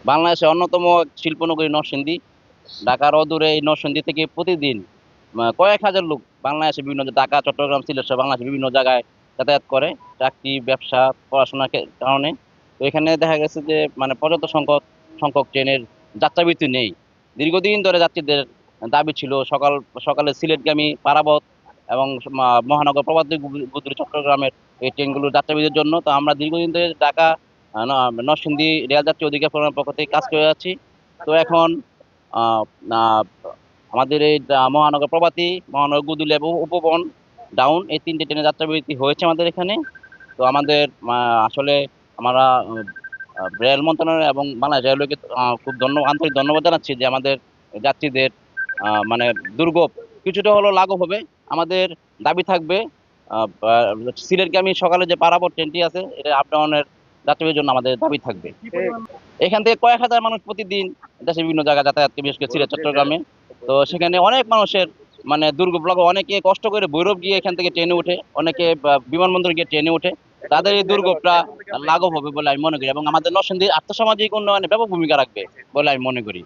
বাংলাদেশের অন্যতম শিল্পনগরী নরসিংদী। ঢাকার অদূরে এই নরসিংদী থেকে প্রতিদিন কয়েক হাজার লোক বাংলাদেশে বিভিন্ন ঢাকা, চট্টগ্রাম, সিলেট সহ বাংলাদেশের বিভিন্ন জায়গায় যাতায়াত করে চাকরি, ব্যবসা, পড়াশোনার কারণে। তো এখানে দেখা গেছে যে পর্যাপ্ত সংখ্যক সংখ্যক ট্রেনের যাত্রাবিরতি নেই। দীর্ঘদিন ধরে যাত্রীদের দাবি ছিল সকালে সিলেটগামী পারাবত এবং মহানগর প্রবাদী গুজরি চট্টগ্রামের এই ট্রেনগুলো যাত্রাবিরতির জন্য। তো আমরা দীর্ঘদিন ধরে ঢাকা নরসিংদী রেলযাত্রী অধিকার ফোরামের পক্ষ থেকে কাজ করে যাচ্ছি। তো এখন আহ, আহ, আমাদের এই মহানগর প্রভাতী, মহানগর গুদুল এবং উপবন ডাউন এই তিনটে ট্রেনের যাত্রাবিরতি হয়েছে আমাদের এখানে। তো আমাদের আসলে আমরা রেল মন্ত্রণালয় এবং বাংলাদেশ রেলওয়েকে খুব আন্তরিক ধন্যবাদ জানাচ্ছি যে আমাদের যাত্রীদের মানে দুর্ভোগ কিছুটা হলেও লাঘব হবে। আমাদের দাবি থাকবে সিলেটগামী সকালে যে পারাবত ট্রেনটি আছে এটা আপ ডাউনের যাত্রীদের জন্য আমাদের দাবি থাকবে। এখান থেকে কয়েক হাজার মানুষ প্রতিদিন দেশের বিভিন্ন জায়গায় যাতায়াত করে, বিশেষ করে সিলেট, চট্টগ্রামে। তো সেখানে অনেক মানুষের দুর্ভোগ লাগে। অনেকে কষ্ট করে ভৈরব গিয়ে এখান থেকে ট্রেনে ওঠে, অনেকে বিমানবন্দর গিয়ে ট্রেনে ওঠে। তাদের এই দুর্ভোগটা লাঘব হবে বলে আমি মনে করি এবং আমাদের নরসিংদীর আর্থসামাজিক উন্নয়নে ব্যাপক ভূমিকা রাখবে বলে আমি মনে করি।